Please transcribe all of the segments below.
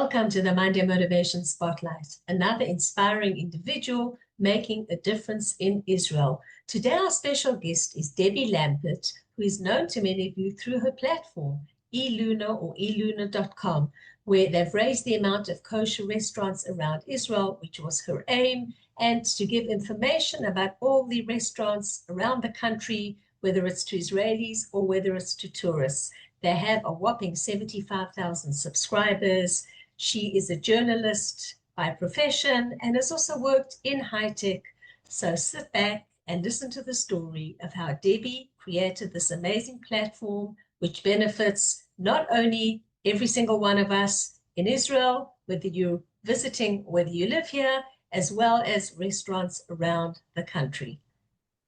Welcome to the Monday Motivation Spotlight, another inspiring individual making a difference in Israel. Today, our special guest is Debbie Lampert, who is known to many of you through her platform, eLuna or eluna.com, where they've raised the amount of kosher restaurants around Israel, which was her aim, and to give information about all the restaurants around the country, whether it's to Israelis or whether it's to tourists. They have a whopping 75,000 subscribers. She is a journalist by profession and has also worked in high tech. So sit back and listen to the story of how Debbie created this amazing platform, which benefits not only every single one of us in Israel, whether you're visiting, whether you live here, as well as restaurants around the country.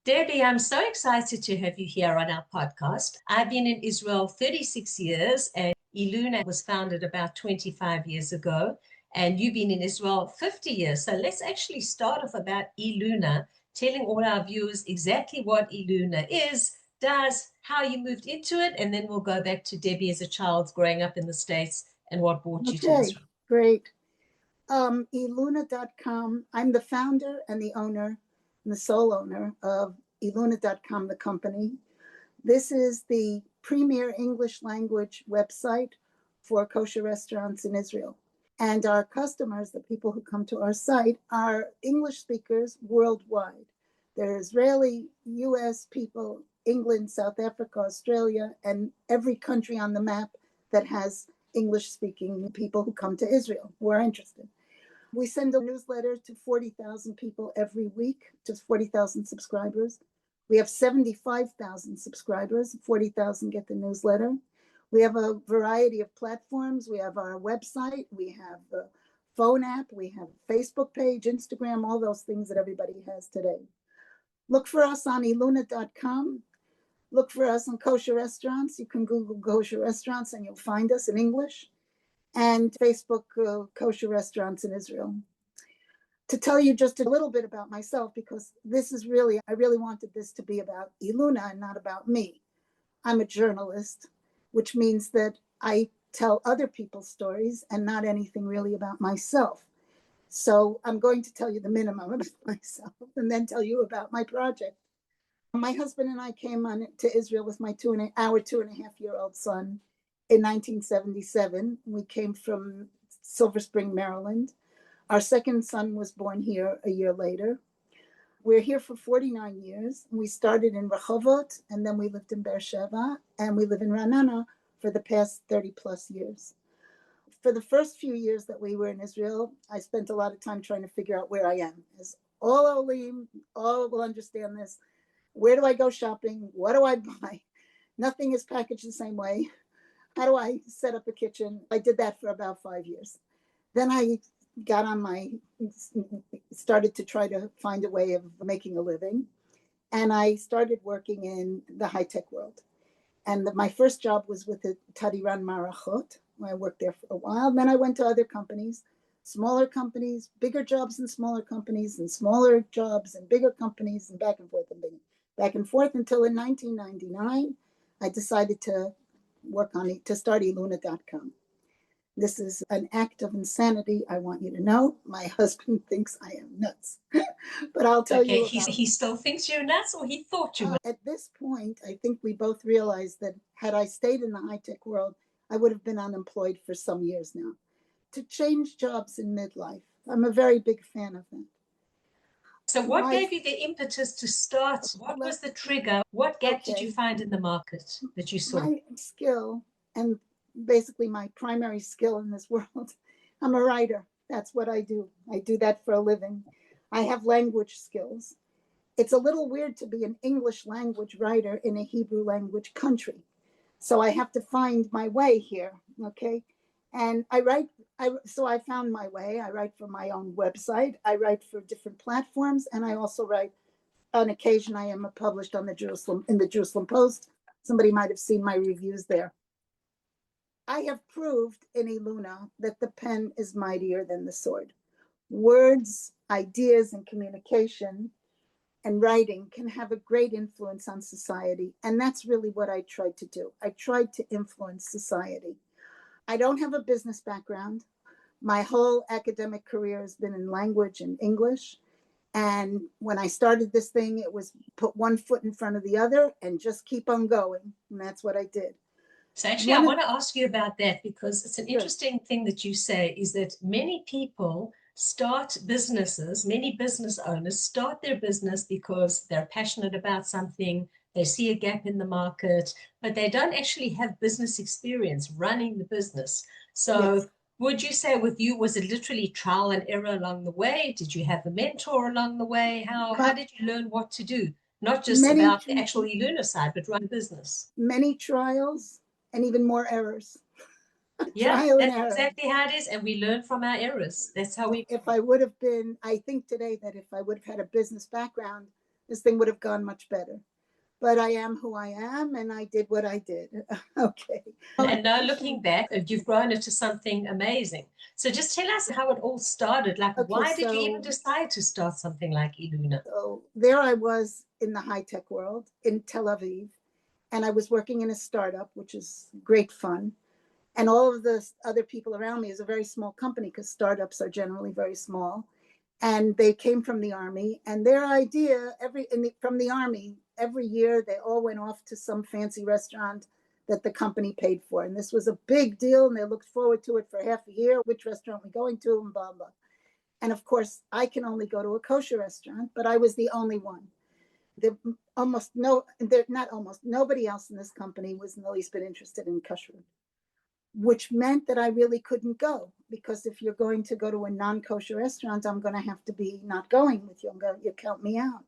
Debbie, I'm so excited to have you here on our podcast. I've been in Israel 36 years, and eLuna was founded about 25 years ago, and you've been in Israel 50 years. So let's actually start off about eLuna, telling all our viewers exactly what eLuna is, does, how you moved into it, and then we'll go back to Debbie as a child growing up in the States and what brought you to Israel. Great. eluna.com. I'm the founder and the owner and the sole owner of eluna.com, the company. This is the premier English language website for kosher restaurants in Israel. And our customers, the people who come to our site, are English speakers worldwide. They're Israeli, US people, England, South Africa, Australia, and every country on the map that has English-speaking people who come to Israel who are interested. We send a newsletter to 40,000 people every week, just 40,000 subscribers. We have 75,000 subscribers, 40,000 get the newsletter. We have a variety of platforms. We have our website, we have a phone app, we have a Facebook page, Instagram, all those things that everybody has today. Look for us on eluna.com. Look for us on kosher restaurants. You can Google kosher restaurants and you'll find us in English. And Facebook kosher restaurants in Israel. To tell you just a little bit about myself, because I really wanted this to be about eLuna and not about me. I'm a journalist, which means that I tell other people's stories and not anything really about myself. So I'm going to tell you the minimum about myself and then tell you about my project. My husband and I came to Israel with our 2.5-year-old son in 1977. We came from Silver Spring, Maryland. Our second son was born here a year later. We're here for 49 years. We started in Rehovot, and then we lived in Beersheba, and we live in Ra'anana for the past 30 plus years. For the first few years that we were in Israel, I spent a lot of time trying to figure out where I am. As all Olim, all will understand this. Where do I go shopping? What do I buy? Nothing is packaged the same way. How do I set up a kitchen? I did that for about 5 years. Then I started to try to find a way of making a living. And I started working in the high-tech world. And my first job was with the Tadiran Marachot. I worked there for a while. Then I went to other companies, smaller companies, bigger jobs in smaller companies, and smaller jobs in bigger companies, and back and forth until in 1999, I decided to start eluna.com. This is an act of insanity. I want you to know. My husband thinks I am nuts, but I'll tell you. He still thinks you're nuts, or he thought you were? At this point, I think we both realized that had I stayed in the high-tech world, I would have been unemployed for some years now. To change jobs in midlife, I'm a very big fan of that. So what gave you the impetus to start? What was the trigger? What gap did you find in the market that you saw? My skill, and basically my primary skill in this world, I'm a writer. That's what I do. I do that for a living. I have language skills. It's a little weird to be an English language writer in a Hebrew language country. So I have to find my way here, okay? And so I found my way. I write for my own website. I write for different platforms. And I also write, on occasion, I am published in the Jerusalem Post. Somebody might have seen my reviews there. I have proved in eLuna that the pen is mightier than the sword. Words, ideas, and communication and writing can have a great influence on society. And that's really what I tried to do. I tried to influence society. I don't have a business background. My whole academic career has been in language and English. And when I started this thing, it was put one foot in front of the other and just keep on going. And that's what I did. So actually, I want to ask you about that because it's an interesting thing that you say is that many people start businesses, many business owners start their business because they're passionate about something, they see a gap in the market, but they don't actually have business experience running the business. So would you say with you, was it literally trial and error along the way? Did you have a mentor along the way? How did you learn what to do? Not just about the actual Eluna side, but run a business. Many trials and even more errors. Yeah, Trial and that's error. exactly how it is. And we learn from our errors. That's how we. If I would have been, I think today that if I would have had a business background, this thing would have gone much better. But I am who I am, and I did what I did. Okay. And now looking back, you've grown it to something amazing. So just tell us how it all started. Like, why did you even decide to start something like Eluna? So there I was in the high-tech world in Tel Aviv, and I was working in a startup, which is great fun. And all of the other people around me is a very small company because startups are generally very small. And they came from the army, and their idea from the army, every year they all went off to some fancy restaurant that the company paid for. And this was a big deal, and they looked forward to it for half a year, which restaurant we're going to, and blah, blah. And of course, I can only go to a kosher restaurant, but I was the only one. Nobody else in this company was in the least bit interested in kashrut, which meant that I really couldn't go, because if you're going to go to a non-kosher restaurant, I'm going to have to be not going with you. You count me out.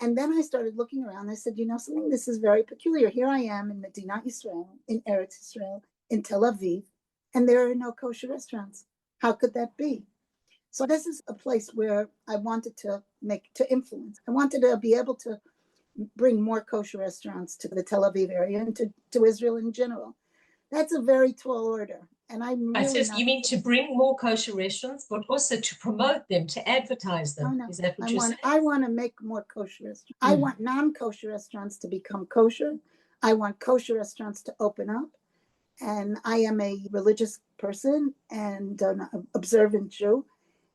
And then I started looking around. I said, something, this is very peculiar. Here I am in Medinat Israel, in Eretz Israel, in Tel Aviv, and there are no kosher restaurants. How could that be? So this is a place where I wanted to influence. I wanted to be able to bring more kosher restaurants to the Tel Aviv area and to Israel in general. That's a very tall order. And I'm really you mean to bring more kosher restaurants, but also to promote them, to advertise them? No. Is that what you're saying? I want to make more kosher restaurants. I want non-kosher restaurants to become kosher. I want kosher restaurants to open up. And I am a religious person and an observant Jew.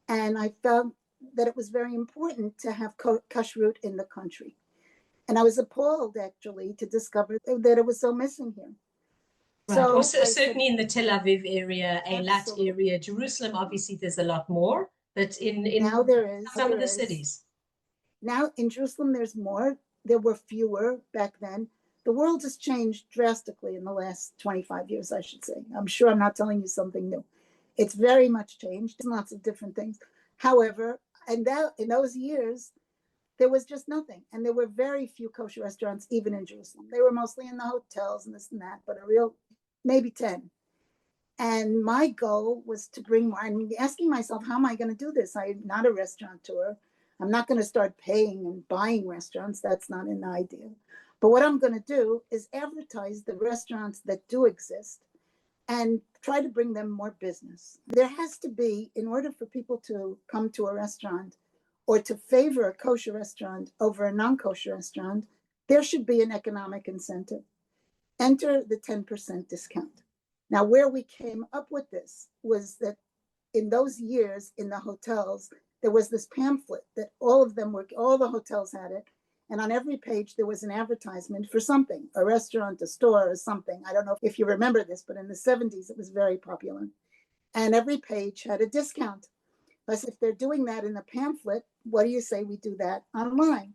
And I felt that it was very important to have kashrut in the country. And I was appalled, actually, to discover that it was so missing here. Right. So also, certainly in the Tel Aviv area, Eilat area, Jerusalem, obviously there's a lot more, but in now there is some of the cities. Now in Jerusalem, there's more. There were fewer back then. The world has changed drastically in the last 25 years, I should say. I'm sure I'm not telling you something new. It's very much changed in lots of different things. However, in those years, there was just nothing. And there were very few kosher restaurants, even in Jerusalem. They were mostly in the hotels and this and that, but maybe 10. And my goal was to bring more. I'm asking myself, how am I going to do this? I'm not a restaurateur. I'm not going to start paying and buying restaurants. That's not an idea. But what I'm going to do is advertise the restaurants that do exist and try to bring them more business. There has to be, in order for people to come to a restaurant or to favor a kosher restaurant over a non-kosher restaurant, there should be an economic incentive. Enter the 10% discount. Now, where we came up with this was that in those years in the hotels, there was this pamphlet that all the hotels had it. And on every page, there was an advertisement for something, a restaurant, a store, or something. I don't know if you remember this, but in the 70s, it was very popular. And every page had a discount. But if they're doing that in the pamphlet, what do you say we do that online?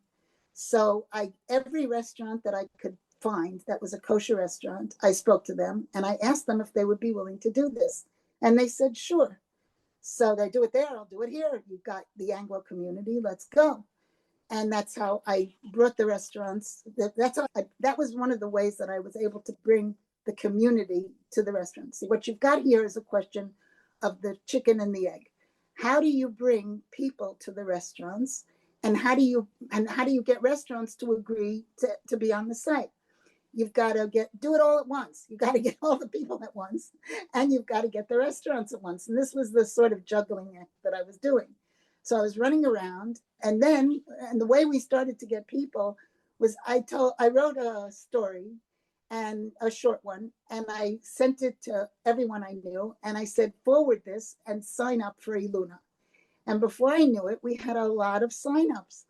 So every restaurant that I could find that was a kosher restaurant, I spoke to them and I asked them if they would be willing to do this. And they said, sure. So they do it there, I'll do it here. You've got the Anglo community, let's go. And that's how I brought the restaurants. That was one of the ways that I was able to bring the community to the restaurants. See, what you've got here is a question of the chicken and the egg. How do you bring people to the restaurants? And how do you get restaurants to agree to be on the site? You've got to do it all at once. You've got to get all the people at once, and you've got to get the restaurants at once. And this was the sort of juggling act that I was doing. So I was running around, and the way we started to get people was I wrote a story, and a short one. And I sent it to everyone I knew. And I said, forward this and sign up for Iluna. And before I knew it, we had a lot of signups.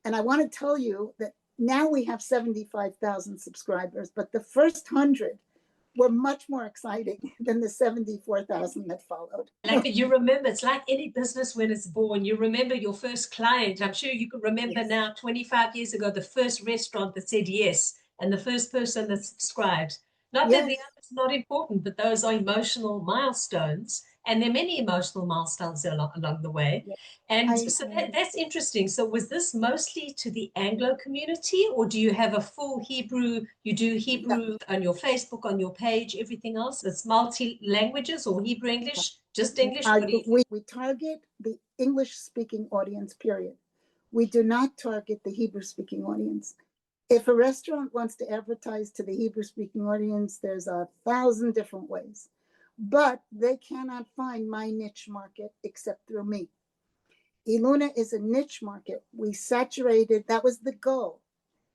And I want to tell you that now we have 75,000 subscribers, but the first 100 were much more exciting than the 74,000 that followed. Like you remember, it's like any business when it's born. You remember your first client. I'm sure you can remember Yes. now, 25 years ago, the first restaurant that said yes and the first person that subscribed. Not that the Yes. others are not important, but those are emotional milestones. And there are many emotional milestones along the way. Yes. And so that's interesting. So was this mostly to the Anglo community, or do you have a full Hebrew, you do Hebrew on your Facebook, on your page, everything else? It's multi-languages or Hebrew, English, just English? We target the English-speaking audience, period. We do not target the Hebrew-speaking audience. If a restaurant wants to advertise to the Hebrew-speaking audience, there's 1,000 different ways. But they cannot find my niche market except through me. Iluna is a niche market. We saturated, that was the goal.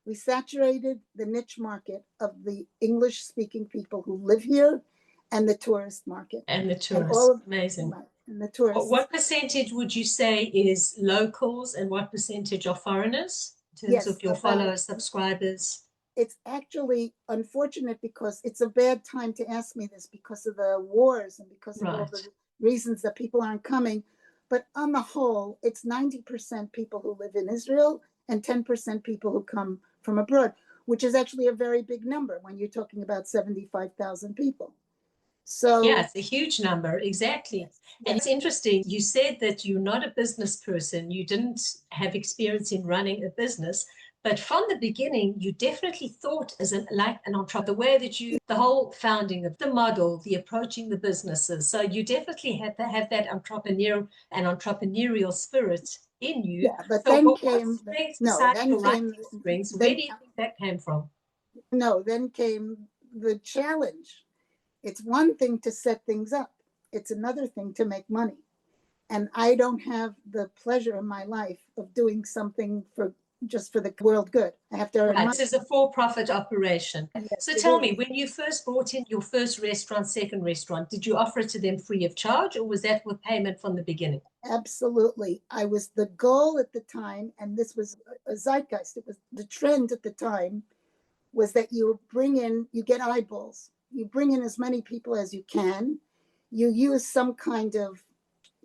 We saturated the niche market of the English-speaking people who live here and the tourist market. And the tourists, amazing. Right, and the tourists. What percentage would you say is locals and what percentage are foreigners in terms of your followers, subscribers? It's actually unfortunate because it's a bad time to ask me this because of the wars and because of all the reasons that people aren't coming. But on the whole, it's 90% people who live in Israel and 10% people who come from abroad, which is actually a very big number when you're talking about 75,000 people. So yeah, it's a huge number. Exactly. Yes. And it's interesting. You said that you're not a business person. You didn't have experience in running a business. But from the beginning, you definitely thought as an entrepreneur, the way that the whole founding of the model, the approaching the businesses. So you definitely had to have that entrepreneurial spirit in you. Yeah, but so then came, where do you think that came from? No, then came the challenge. It's one thing to set things up. It's another thing to make money. And I don't have the pleasure in my life of doing something just for the world good. I have to earn money. This is a for-profit operation. Yes, so tell me, when you first brought in your first restaurant, second restaurant, did you offer it to them free of charge, or was that with payment from the beginning? Absolutely. The goal at the time, and this was a zeitgeist, it was the trend at the time, was that you get eyeballs. You bring in as many people as you can. You use some kind of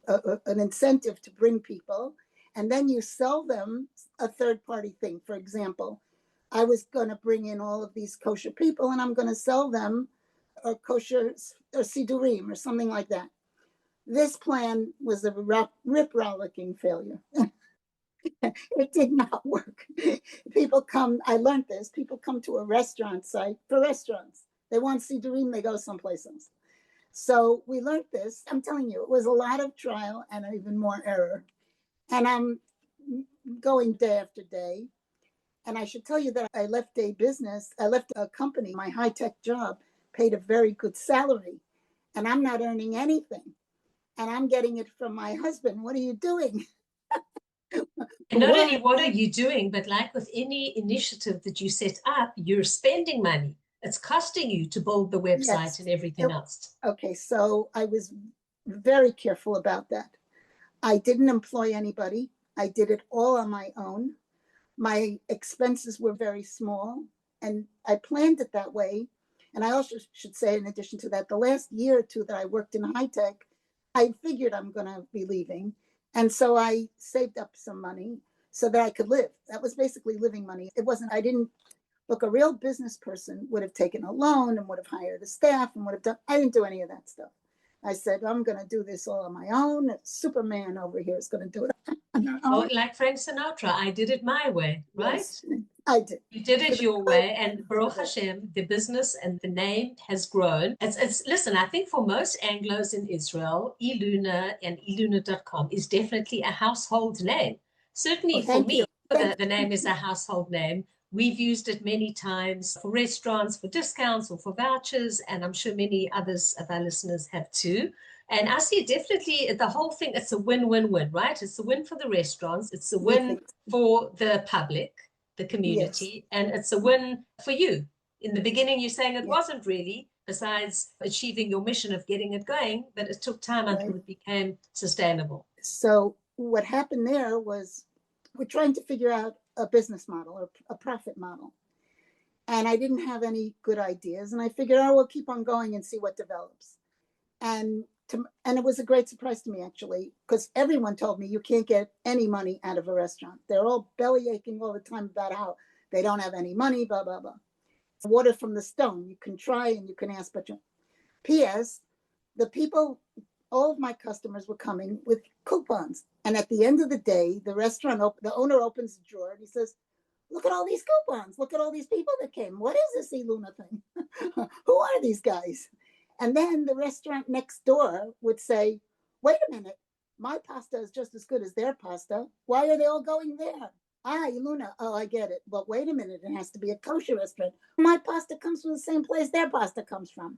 an incentive to bring people, and then you sell them a third-party thing. For example, I was going to bring in all of these kosher people, and I'm going to sell them a kosher or sidurim or something like that. This plan was a rip-rollicking failure. It did not work. I learned this, people come to a restaurant site for restaurants. They want sidurim, they go someplace else. So we learned this. I'm telling you, it was a lot of trial and even more error. And I'm going day after day. And I should tell you that I left a company, my high-tech job, paid a very good salary. And I'm not earning anything. And I'm getting it from my husband. What are you doing? And not only what are you doing, but like with any initiative that you set up, you're spending money. It's costing you to build the website and everything else. Okay, so I was very careful about that. I didn't employ anybody. I did it all on my own. My expenses were very small, and I planned it that way. And I also should say, in addition to that, the last year or two that I worked in high tech, I figured I'm going to be leaving. And so I saved up some money so that I could live. That was basically living money. Look, a real business person would have taken a loan and would have hired a staff and would have done, I didn't do any of that stuff. I said, I'm going to do this all on my own. Superman over here is going to do it. Oh, like Frank Sinatra, I did it my way, right? Yes, I did. You did it your way, and Baruch Hashem, the business and the name has grown. Listen, I think for most Anglos in Israel, Iluna and Iluna.com is definitely a household name. Certainly for me, the name is a household name. We've used it many times for restaurants, for discounts, or for vouchers, and I'm sure many others of our listeners have too. And I see definitely the whole thing, it's a win-win-win, right? It's a win for the restaurants, it's a win for the public, the community, and it's a win for you. In the beginning, you're saying it Yeah. wasn't really, besides achieving your mission of getting it going, but it took time until Right. it became sustainable. So what happened there was we're trying to figure out a business model or a profit model. And I didn't have any good ideas. And I figured, oh, we'll keep on going and see what develops. And it was a great surprise to me, actually, because everyone told me you can't get any money out of a restaurant. They're all belly aching all the time about how they don't have any money, blah, blah, blah. It's water from the stone. You can try and you can ask, but you. P.S. The people, all of my customers were coming with coupons. And at the end of the day, the owner opens the drawer and he says, look at all these coupons. Look at all these people that came. What is this Iluna thing? Who are these guys? And then the restaurant next door would say, wait a minute, my pasta is just as good as their pasta. Why are they all going there? Ah, Iluna, oh, I get it. But wait a minute, it has to be a kosher restaurant. My pasta comes from the same place their pasta comes from.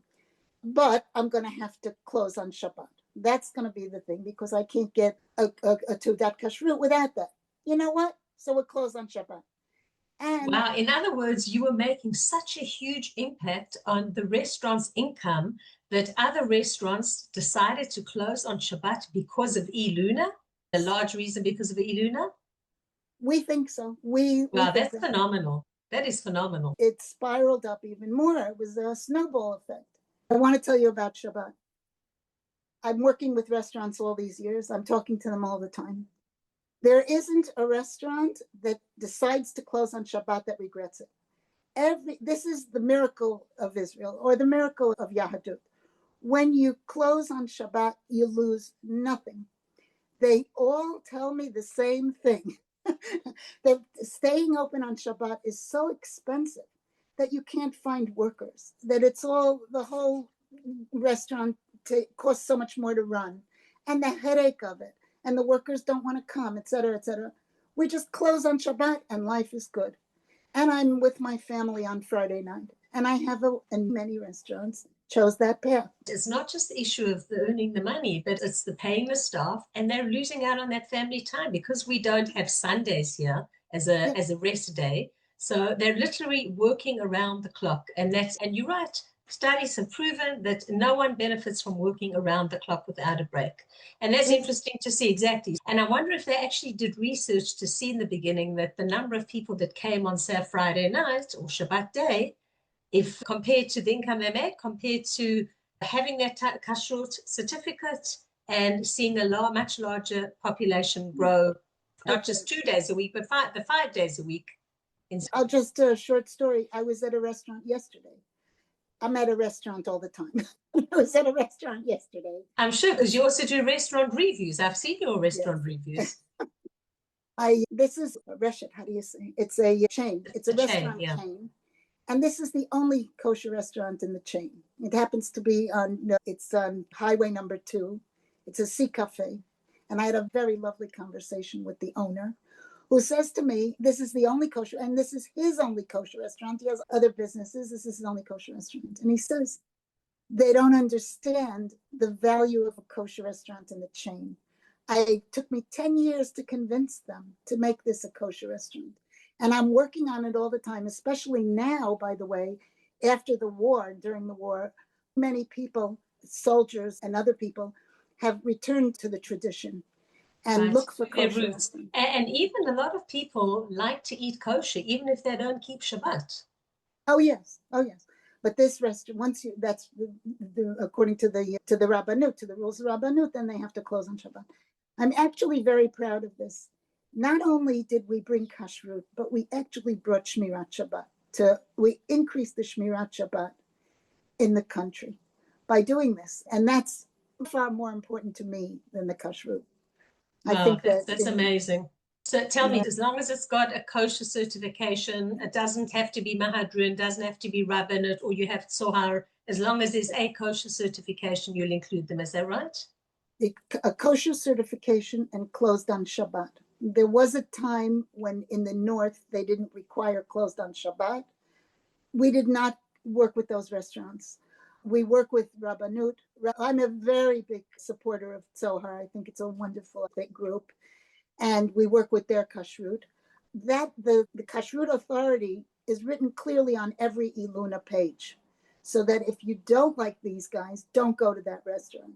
But I'm going to have to close on Shabbat. That's going to be the thing because I can't get a Teudat Kashrut without that. You know what? So we'll close on Shabbat. And wow, in other words, you were making such a huge impact on the restaurant's income that other restaurants decided to close on Shabbat because of Iluna, a large reason because of Iluna. we think so. We Wow, think that's phenomenal. That is phenomenal. it spiraled up even more. It was a snowball effect. I want to tell you about Shabbat. I'm working with restaurants all these years. I'm talking to them all the time. There isn't a restaurant that decides to close on Shabbat that regrets it. This is the miracle of Israel or the miracle of Yahadut. When you close on Shabbat, you lose nothing. They all tell me the same thing. That staying open on Shabbat is so expensive that you can't find workers, that the whole restaurant costs so much more to run, and the headache of it, and the workers don't want to come, et cetera, et cetera. We just close on Shabbat and life is good. And I'm with my family on Friday night. And I have and many restaurants chose that path. It's not just the issue of earning the money, but it's the paying the staff, and they're losing out on that family time because we don't have Sundays here as a rest day. So they're literally working around the clock. And you're right. Studies have proven that no one benefits from working around the clock without a break. And that's interesting to see exactly. And I wonder if they actually did research to see in the beginning that the number of people that came on, say, Friday night or Shabbat day, if compared to the income they made, compared to having that kashrut certificate and seeing a much larger population grow, not just 2 days a week, but 5 days a week. I'll just a short story. I was at a restaurant yesterday. I'm at a restaurant all the time. I was at a restaurant yesterday. I'm sure, because you also do restaurant reviews. I've seen your restaurant reviews. This is a Reshet, how do you say? It's a chain. It's a restaurant chain. And this is the only kosher restaurant in the chain. It happens to be it's on highway number 2. It's a sea cafe. And I had a very lovely conversation with the owner, who says to me, this is the only kosher, and this is his only kosher restaurant. He has other businesses. This is his only kosher restaurant. And he says, they don't understand the value of a kosher restaurant in the chain. It took me 10 years to convince them to make this a kosher restaurant. And I'm working on it all the time, especially now, by the way, after the war, during the war, many people, soldiers and other people, have returned to the tradition and look for kosher roots. And even a lot of people like to eat kosher, even if they don't keep Shabbat. Oh yes, oh yes. But this restaurant, that's according to the Rabbanut, to the rules of Rabbanut, then they have to close on Shabbat. I'm actually very proud of this. Not only did we bring kashrut, but we actually brought Shmirat Shabbat. We increased the Shmirat Shabbat in the country by doing this. And that's far more important to me than the kashrut. I think that's amazing. So tell me, as long as it's got a kosher certification, it doesn't have to be Mahadrin, doesn't have to be Rabbanut, or you have Tzohar, as long as there's a kosher certification, you'll include them. Is that right? A kosher certification and closed on Shabbat. There was a time when in the north, they didn't require closed on Shabbat. We did not work with those restaurants. We work with Rabbanut. I'm a very big supporter of Tzohar. I think it's a wonderful group. And we work with their kashrut. The kashrut authority is written clearly on every Iluna page, so that if you don't like these guys, don't go to that restaurant.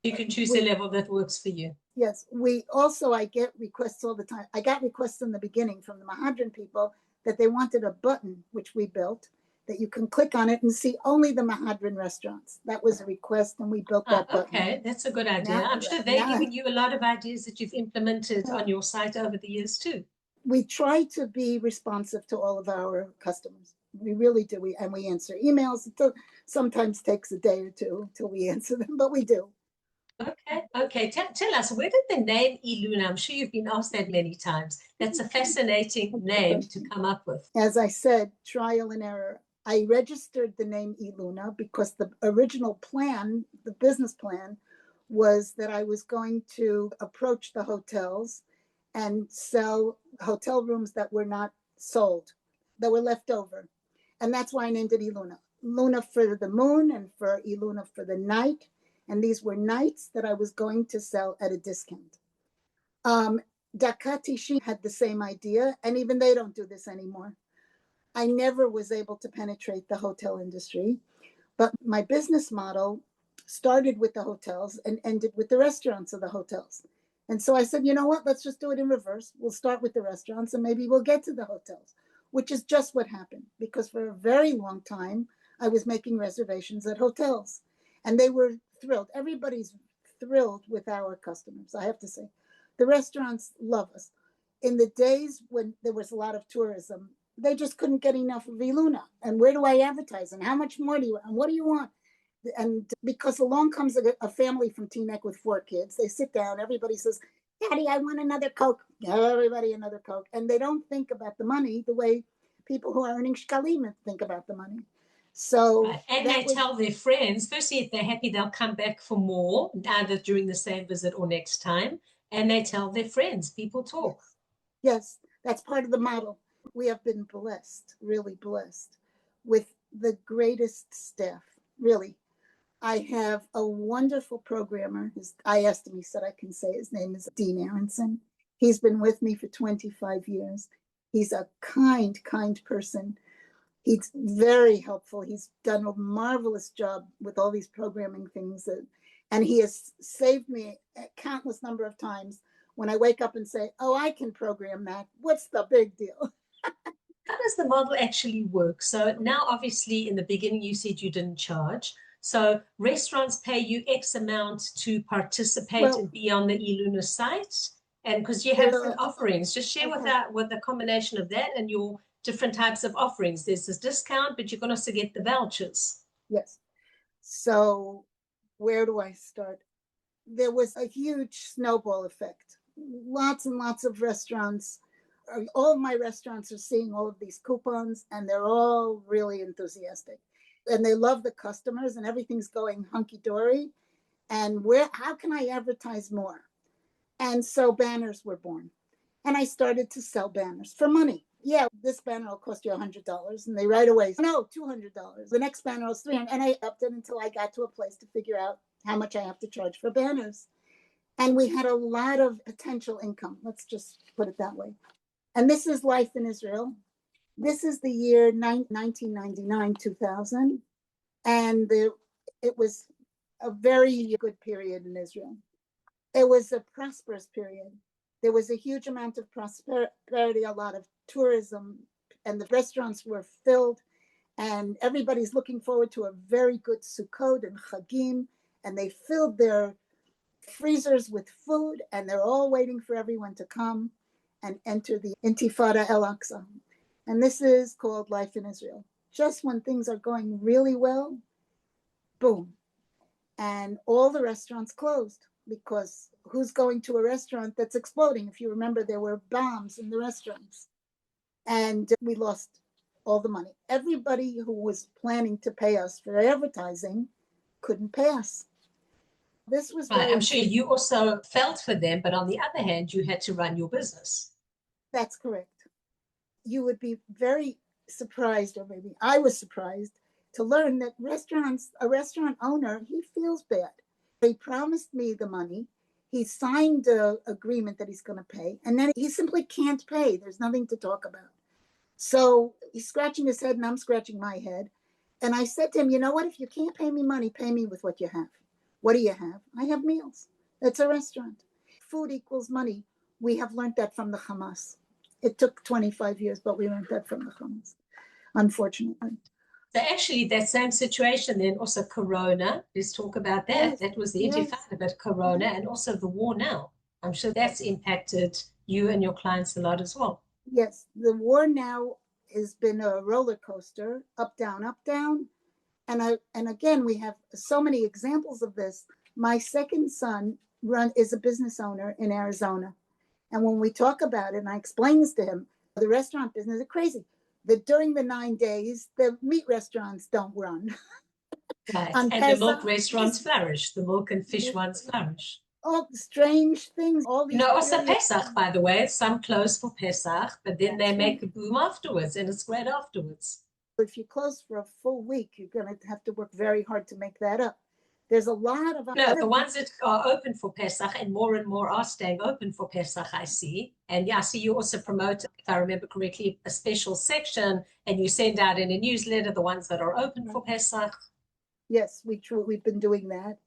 You can choose a level that works for you. Yes, I get requests all the time. I got requests in the beginning from the Mahadran people that they wanted a button, which we built, that you can click on it and see only the Mahadran restaurants. That was a request, and we built that button. Okay, that's a good idea. I'm sure they're giving you a lot of ideas that you've implemented on your site over the years too. We try to be responsive to all of our customers. We really do. We answer emails. It sometimes takes a day or two till we answer them, but we do. Okay. Tell us, where did the name Iluna? I'm sure you've been asked that many times. That's a fascinating name to come up with. As I said, trial and error. I registered the name Iluna because the original plan, the business plan, was that I was going to approach the hotels and sell hotel rooms that were not sold, that were left over. And that's why I named it Iluna. Luna for the moon and for Iluna for the night. And these were nights that I was going to sell at a discount. Dakati had the same idea, and even they don't do this anymore. I never was able to penetrate the hotel industry, but my business model started with the hotels and ended with the restaurants of the hotels. And so I said, you know what, let's just do it in reverse. We'll start with the restaurants and maybe we'll get to the hotels, which is just what happened, because for a very long time, I was making reservations at hotels and they were thrilled. Everybody's thrilled with our customers, I have to say. The restaurants love us. In the days when there was a lot of tourism, they just couldn't get enough of Iluna. And where do I advertise? And how much more do you want? And what do you want? And because along comes a family from Teaneck with 4 kids, they sit down, everybody says, Daddy, I want another Coke. Everybody another Coke. And they don't think about the money the way people who are earning shkalim think about the money. So and they tell their friends, firstly, if they're happy, they'll come back for more, either during the same visit or next time. And they tell their friends, people talk. Yes, that's part of the model. We have been blessed, really blessed, with the greatest staff, really. I have a wonderful programmer. I asked him, he said I can say his name is Dean Aronson. He's been with me for 25 years. He's a kind person. He's very helpful. He's done a marvelous job with all these programming things. And he has saved me a countless number of times when I wake up and say, oh, I can program that. What's the big deal? How does the model actually work? So now, obviously, in the beginning, you said you didn't charge. So restaurants pay you X amount to participate and be on the Iluna site. And because you have different offerings, just share with the combination of that and your different types of offerings. There's this discount, but you can also get the vouchers. Yes. So where do I start? There was a huge snowball effect. Lots and lots of restaurants. All of my restaurants are seeing all of these coupons and they're all really enthusiastic. And they love the customers and everything's going hunky-dory. And how can I advertise more? And so banners were born. And I started to sell banners for money. Yeah, this banner will cost you $100. And they right away, no, $200. The next banner was $300. And I upped it until I got to a place to figure out how much I have to charge for banners. And we had a lot of potential income. Let's just put it that way. And this is life in Israel. This is the year 1999, 2000. And it was a very good period in Israel. It was a prosperous period. There was a huge amount of prosperity, a lot of tourism, and the restaurants were filled. And everybody's looking forward to a very good Sukkot and Chagim. And they filled their freezers with food, and they're all waiting for everyone to come and enter the Intifada El Aqsa. And this is called life in Israel. Just when things are going really well, boom. And all the restaurants closed, because who's going to a restaurant that's exploding? If you remember, there were bombs in the restaurants. And we lost all the money. Everybody who was planning to pay us for advertising couldn't pay us. This was right. I'm sure you also felt for them, but on the other hand, you had to run your business. That's correct. You would be very surprised, or maybe I was surprised, to learn that a restaurant owner, he feels bad. He promised me the money. He signed an agreement that he's going to pay, and then he simply can't pay. There's nothing to talk about. So he's scratching his head and I'm scratching my head. And I said to him, you know what? If you can't pay me money, pay me with what you have. What do you have? I have meals. It's a restaurant. Food equals money. We have learned that from the Hamas. It took 25 years, but we learned that from the Hamas, unfortunately. So actually, that same situation, then also Corona, let's talk about that. Yes, That was the yes. intifada, but Corona and also the war now. I'm sure that's impacted you and your clients a lot as well. Yes, the war now has been a roller coaster, up, down, up, down. And again, we have so many examples of this. My second son is a business owner in Arizona. And when we talk about it, and I explain this to him, the restaurant business is crazy. That during the 9 days, the meat restaurants don't run. Right. On And the milk Pesach, restaurants flourish. The milk and fish ones flourish. all strange things, all these. Also Pesach, by the way. Some close for Pesach, but then they make a boom afterwards, and it's great afterwards. If you close for a full week, you're going to have to work very hard to make that up. There's a lot of No, the ones that are open for Pesach, and more are staying open for Pesach, I see. And yeah, I see you also promote, if I remember correctly, a special section, and you send out in a newsletter the ones that are open for Pesach. Yes, we've been doing that.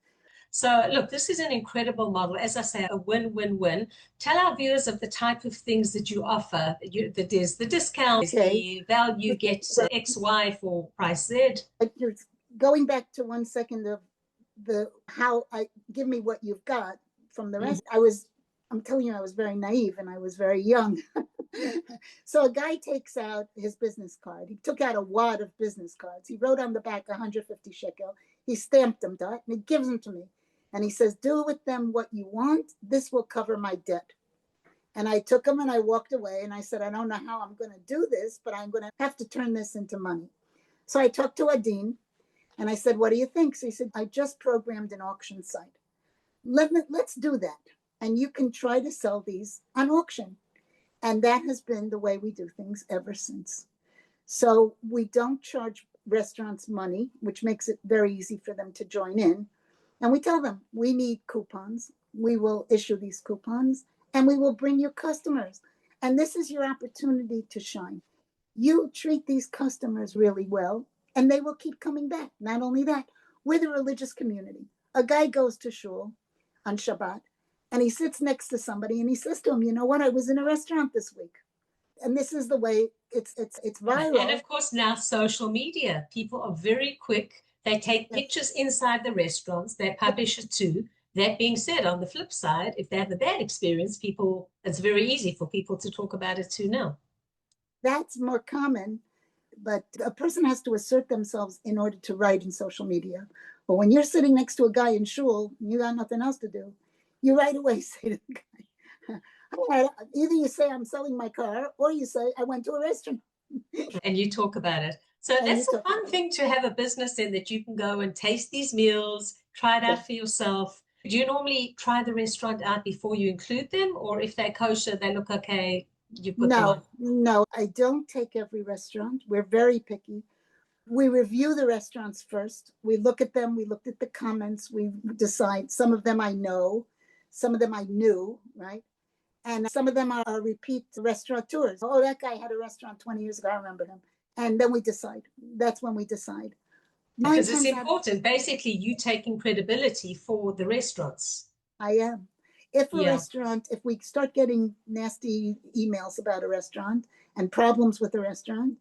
So look, this is an incredible model. As I say, a win-win-win. Tell our viewers of the type of things that you offer. That is the discount, the value gets X, Y for price Z. Going back to 1 second of give me what you've got from the rest. I'm telling you, I was very naive and I was very young. So a guy takes out his business card. He took out a wad of business cards. He wrote on the back 150 shekel. He stamped them, and he gives them to me. And he says, do with them what you want. This will cover my debt. And I took them and I walked away and I said, I don't know how I'm going to do this, but I'm going to have to turn this into money. So I talked to Adin and I said, what do you think? So he said, I just programmed an auction site. Let's do that. And you can try to sell these on auction. And that has been the way we do things ever since. So we don't charge restaurants money, which makes it very easy for them to join in. And we tell them, we need coupons. We will issue these coupons and we will bring you customers. And this is your opportunity to shine. You treat these customers really well and they will keep coming back. Not only that, we're the religious community. A guy goes to shul on Shabbat and he sits next to somebody and he says to him, you know what, I was in a restaurant this week. And this is the way it's viral. And of course, now social media. People are very quick. They take pictures inside the restaurants. They publish it too. That being said, on the flip side, if they have a bad experience, it's very easy for people to talk about it too now. That's more common, but a person has to assert themselves in order to write in social media. But when you're sitting next to a guy in shul, you got nothing else to do, you right away say to the guy, either you say I'm selling my car or you say I went to a restaurant. And you talk about it. So that's a fun thing to have a business in, that you can go and taste these meals, try it out for yourself. Do you normally try the restaurant out before you include them? Or if they're kosher, they look okay, you put them on? No, I don't take every restaurant. We're very picky. We review the restaurants first. We look at them. We looked at the comments. We decide. Some of them I know. Some of them I knew, right? And some of them are repeat restaurateurs. Oh, that guy had a restaurant 20 years ago. I remember him. And then we decide. That's when we decide. Because it's important. Basically, you taking credibility for the restaurants. I am. If we start getting nasty emails about a restaurant and problems with the restaurant,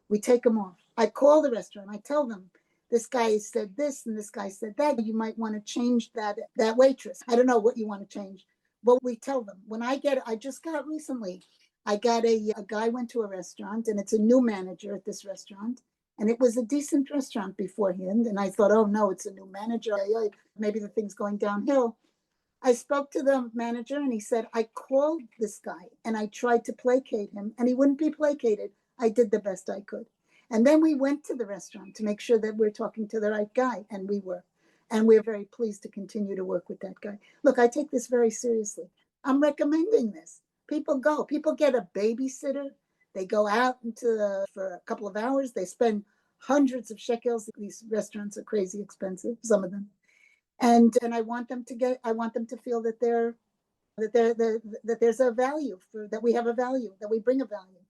we take them off. I call the restaurant. I tell them, this guy said this and this guy said that. You might want to change that waitress. I don't know what you want to change. But we tell them. I just got recently, a guy went to a restaurant and it's a new manager at this restaurant. And it was a decent restaurant beforehand. And I thought, oh no, it's a new manager. Maybe the thing's going downhill. I spoke to the manager and he said, I called this guy and I tried to placate him and he wouldn't be placated. I did the best I could. And then we went to the restaurant to make sure that we're talking to the right guy. And we were. And we're very pleased to continue to work with that guy. Look, I take this very seriously. I'm recommending this. People go. People get a babysitter. They go out for a couple of hours. They spend hundreds of shekels. These restaurants are crazy expensive, some of them. And I want them to feel that there's a value, that we have a value, that we bring a value.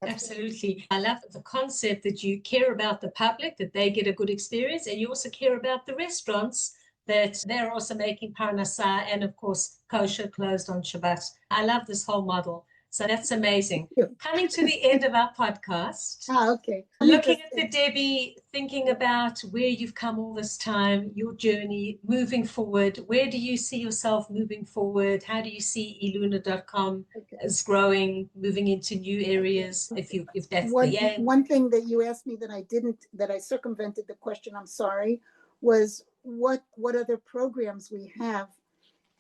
Absolutely. I love the concept that you care about the public, that they get a good experience, and you also care about the restaurants, that they're also making parnasah and, of course, kosher, closed on Shabbat. I love this whole model. So that's amazing. Coming to the end of our podcast. Okay. Looking at the Debbie, thinking about where you've come all this time, your journey, moving forward, where do you see yourself moving forward? How do you see iluna.com as growing, moving into new areas, if that's the aim? One thing that you asked me that I circumvented the question, I'm sorry, was what other programs we have.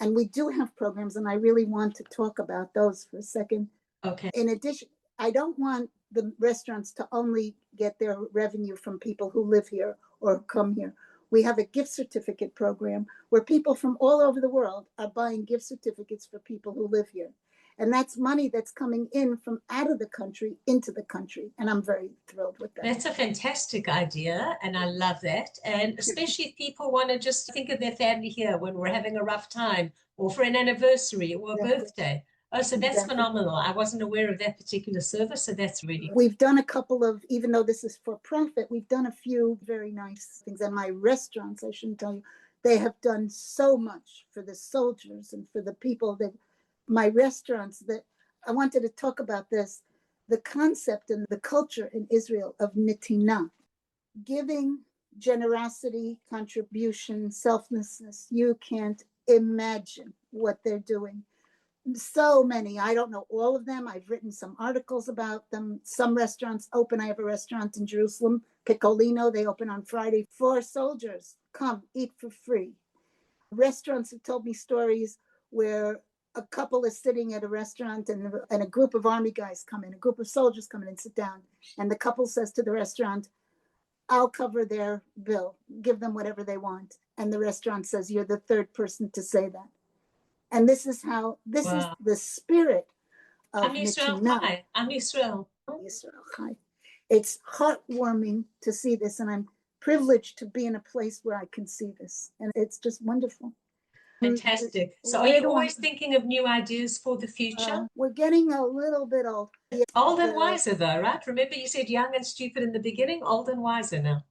And we do have programs, and I really want to talk about those for a second. Okay. In addition, I don't want the restaurants to only get their revenue from people who live here or come here. We have a gift certificate program where people from all over the world are buying gift certificates for people who live here. And that's money that's coming in from out of the country into the country. And I'm very thrilled with that. That's a fantastic idea, and I love that. And especially if people want to just think of their family here when we're having a rough time, or for an anniversary or a birthday. Oh, so that's phenomenal. I wasn't aware of that particular service, so that's really cool. We've done a couple of, even though this is for profit, we've done a few very nice things. And my restaurants, I shouldn't tell you, they have done so much for the soldiers and for the people that my restaurants, that I wanted to talk about this, the concept and the culture in Israel of nitinah, giving, generosity, contribution, selflessness. You can't imagine what they're doing. So many, I don't know all of them. I've written some articles about them. Some restaurants open. I have a restaurant in Jerusalem, Piccolino. They open on Friday for soldiers. Come, eat for free. Restaurants have told me stories where a couple is sitting at a restaurant and a group of army guys come in, a group of soldiers come in and sit down. And the couple says to the restaurant, I'll cover their bill, give them whatever they want. And the restaurant says, you're the third person to say that. And this is how, this is the spirit of nitinah. Am Yisrael. It's heartwarming to see this. And I'm privileged to be in a place where I can see this. And it's just wonderful. Fantastic. So are you always thinking of new ideas for the future? We're getting a little bit old. Old and wiser though, right? Remember you said young and stupid in the beginning, old and wiser now.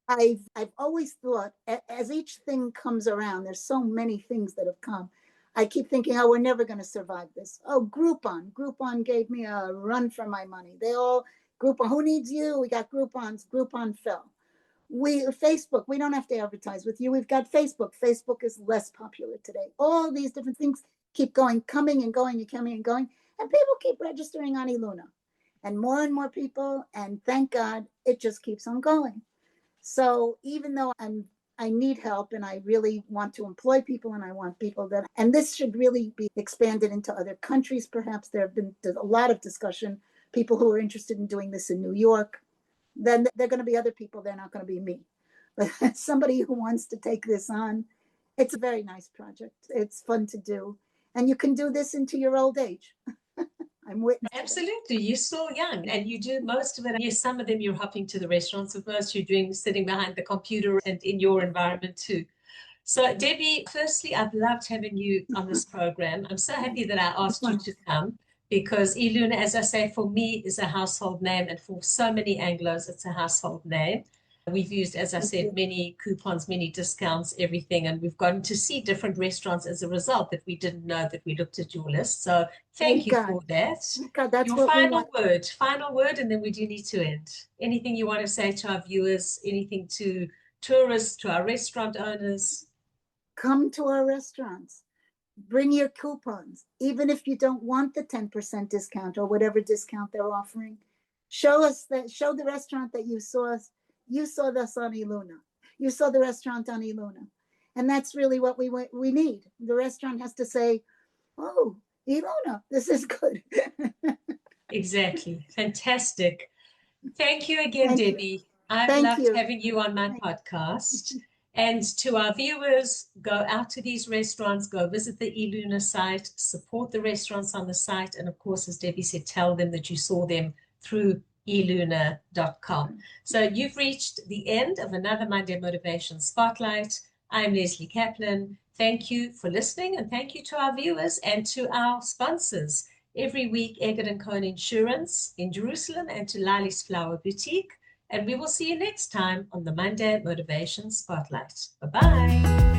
I've always thought, as each thing comes around, there's so many things that have come. I keep thinking, oh, we're never going to survive this. Oh, Groupon gave me a run for my money. They all, Groupon, who needs you? We got Groupons. Groupon fell. Facebook, we don't have to advertise with you. We've got Facebook. Facebook is less popular today. All these different things keep going, coming and going and coming and going. And people keep registering on Iluna. And more people. And thank God, it just keeps on going. So even though I need help and I really want to employ people and I want people that, and this should really be expanded into other countries, perhaps. There have been a lot of discussion, people who are interested in doing this in New York. Then there are going to be other people, they're not going to be me. But somebody who wants to take this on, it's a very nice project. It's fun to do. And you can do this into your old age. I'm witness. Absolutely. You're still young and you do most of it. Yes, some of them you're hopping to the restaurants, but most you're doing sitting behind the computer and in your environment too. So Debbie, firstly, I've loved having you on this program. I'm so happy that I asked you to come because Iluna, as I say, for me is a household name and for so many Anglos, it's a household name. We've used, as I said, many coupons, many discounts, everything, and we've gotten to see different restaurants as a result that we didn't know that we looked at your list. So thank you for that. God, that's your final word, and then we do need to end. Anything you want to say to our viewers, anything to tourists, to our restaurant owners? Come to our restaurants. Bring your coupons. Even if you don't want the 10% discount or whatever discount they're offering, show the restaurant that you saw us. You saw this on Iluna. You saw the restaurant on Iluna. And that's really what we need. The restaurant has to say, oh, Iluna, this is good. Exactly. Fantastic. Thank you again, Debbie. I've loved having you on my podcast. And to our viewers, go out to these restaurants, go visit the Iluna site, support the restaurants on the site. And of course, as Debbie said, tell them that you saw them through iluna.com. So you've reached the end of another Monday Motivation Spotlight. I'm Lesley Kaplan. Thank you for listening and thank you to our viewers and to our sponsors. Every week, Eggert & Cohn Insurance in Jerusalem, and to Lali's Flower Boutique. And we will see you next time on the Monday Motivation Spotlight. Bye-bye.